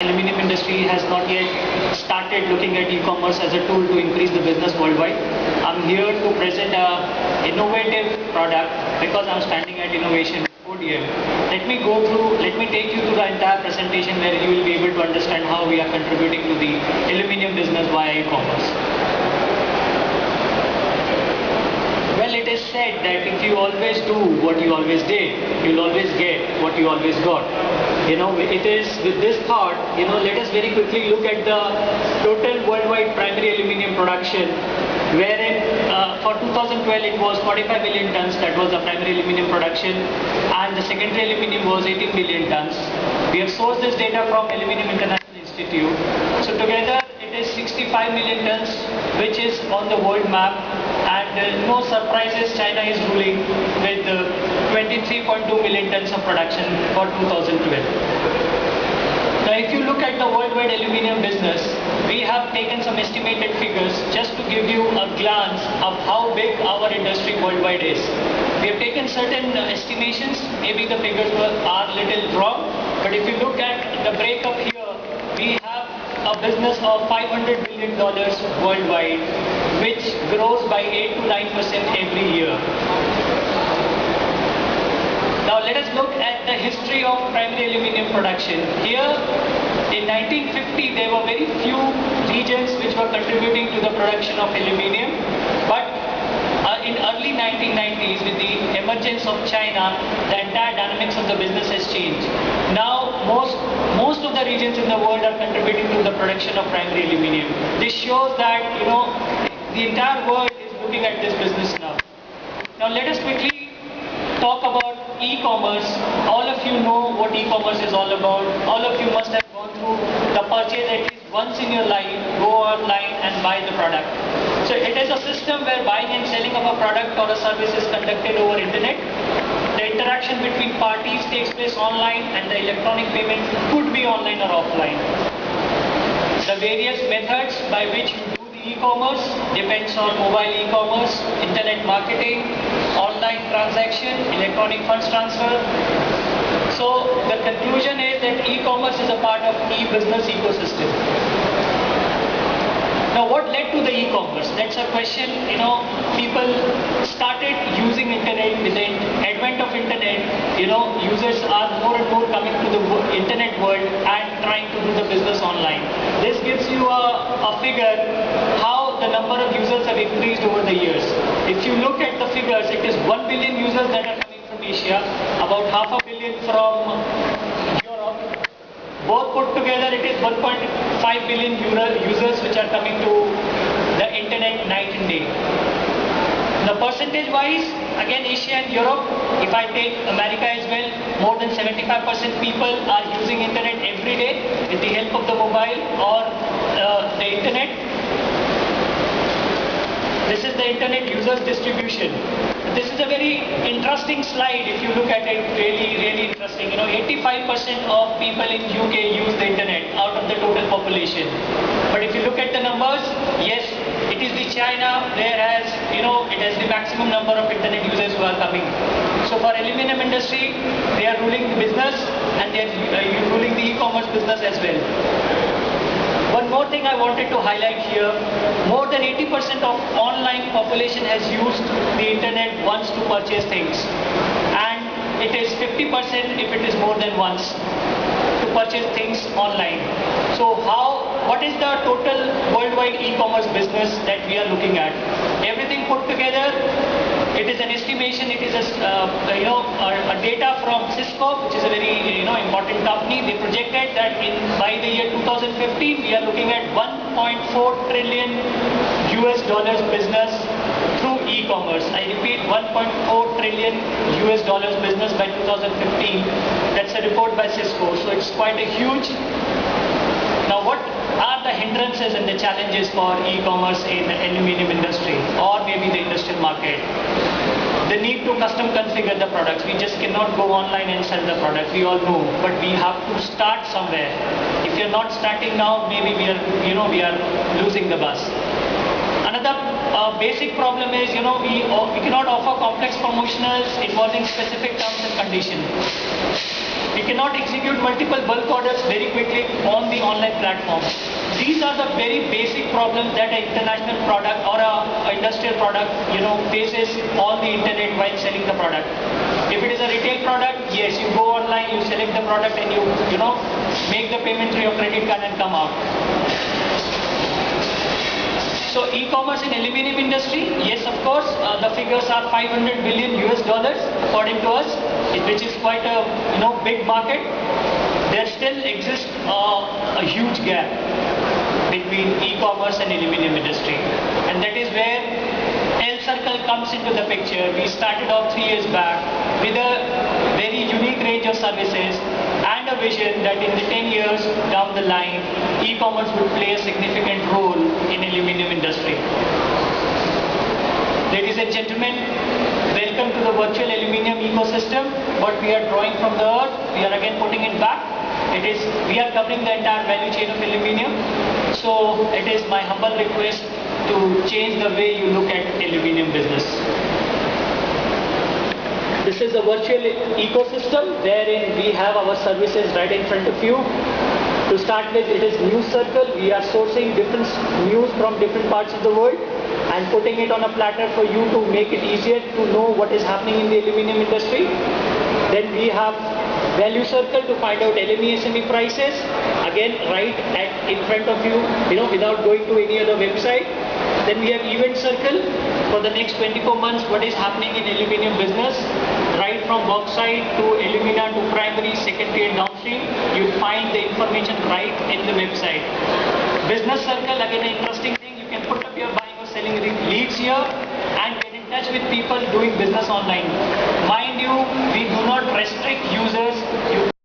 Aluminium industry has not yet started looking at e-commerce as a tool to increase the business worldwide. I'm here to present a innovative product because I'm standing at innovation podium. Let me take you through the entire presentation where you will be able to understand how we are contributing to the aluminium business via e-commerce. Well, it is said that if you always do what you always did, you'll always get what you always got. It is with this thought, let us very quickly look at the total worldwide primary aluminium production, wherein for 2012 it was 45 million tons, that was the primary aluminium production, and the secondary aluminium was 18 million tons. We have sourced this data from Aluminium International Institute. So together it is 65 million tons, which is on the world map, and no surprises, China is ruling with 23.2 million tons of production for 2012. Now if you look at the worldwide aluminium business, we have taken some estimated figures just to give you a glance of how big our industry worldwide is. We have taken certain estimations, maybe the figures are a little wrong, but if you look at the breakup here, we have a business of $500 billion worldwide, which grows by 8 to 9% every year. Now let us look at the history of primary aluminium production. Here in 1950 there were very few regions which were contributing to the production of aluminium, but in early 1990s, with the emergence of China, the entire dynamics of the business has changed. Now most of the regions in the world are contributing to the production of primary aluminium. This shows that the entire world is looking at this business now. Now let us quickly talk about e-commerce. All of you know what e-commerce is all about. All of you must have gone through the purchase at least once in your life. Go online and buy the product. So it is a system where buying and selling of a product or a service is conducted over internet. The interaction between parties takes place online, and the electronic payment could be online or offline. The various methods by which you do the e-commerce depends on mobile e-commerce, internet marketing, online transaction, electronic funds transfer. So the conclusion is that e-commerce is a part of e-business ecosystem. Now what led to the e-commerce? That's a question. People started using internet. With the advent of internet, users are more and more coming to the internet world and trying to do the business online. This gives you a figure how the number of users have increased over the years. If you look at the figures, it is 1 billion users that are coming from Asia, about half a billion from Europe. Both put together, it is 1.5 billion users which are coming to the internet night and day. Now percentage wise, again Asia and Europe, if I take America as well, more than 75% people are using internet every day with the help of the mobile or the internet. This is the internet users distribution. This is a very interesting slide. If you look at it, really interesting. 85% of people in UK use the internet out of the total population. But if you look at the numbers, yes, it is the China where it has the maximum number of internet users who are coming. So for aluminium industry, they are ruling the business, and they are ruling the e-commerce business as well. One more thing I wanted to highlight here, more than 80% of online population has used the internet once to purchase things, and it is 50% if it is more than once to purchase things online. So what is the total worldwide e-commerce business that we are looking at? Everything put together, it is an estimation. It is a data from Cisco, which is a very important company. They projected that by the year 2015 we are looking at 1.4 trillion US dollars business through e-commerce. I repeat, 1.4 trillion US dollars business by 2015. That's a report by Cisco. So it's quite a huge. Now what are the hindrances and the challenges for e-commerce in the aluminium industry or maybe the industrial market? The need to custom configure the products. We just cannot go online and sell the product. We all know, but we have to start somewhere. If you're not starting now, maybe we are losing the bus. Another basic problem is, we cannot offer complex promotionals involving specific terms and conditions. cannot execute multiple bulk orders very quickly on the online platform. These are the very basic problems that an international product or a industrial product, faces on the internet while selling the product. If it is a retail product, yes, you go online, you select the product, and you make the payment through your credit card and come out. So e-commerce in aluminium industry, yes, of course, the figures are 500 billion US dollars according to us, which is quite a big market. There still exists a huge gap between e-commerce and aluminium industry, and that is where L Circle comes into the picture. We started off 3 years back with a very unique range of services and a vision that in the 10 years down the line, e-commerce will play a significant role in aluminium industry. Ladies and gentlemen, welcome to the virtual aluminium ecosystem. What we are drawing from the earth, we are again putting it back. We are covering the entire value chain of aluminium. So it is my humble request to change the way you look at aluminium business. This is a virtual ecosystem wherein we have our services right in front of you. To start with, it is news circle. We are sourcing different news from different parts of the world and putting it on a platter for you to make it easier to know what is happening in the aluminium industry. Then we have value circle to find out LME SME prices, again right in front of you, without going to any other website. Then we have event circle for the next 24 months, what is happening in aluminium business, right from bauxite to alumina to primary, secondary and downstream. You'll find the information right in the website. Business circle, again an interesting thing, you can put up your buying or selling leads here and get in touch with people doing business online. Mind you, we do not restrict users.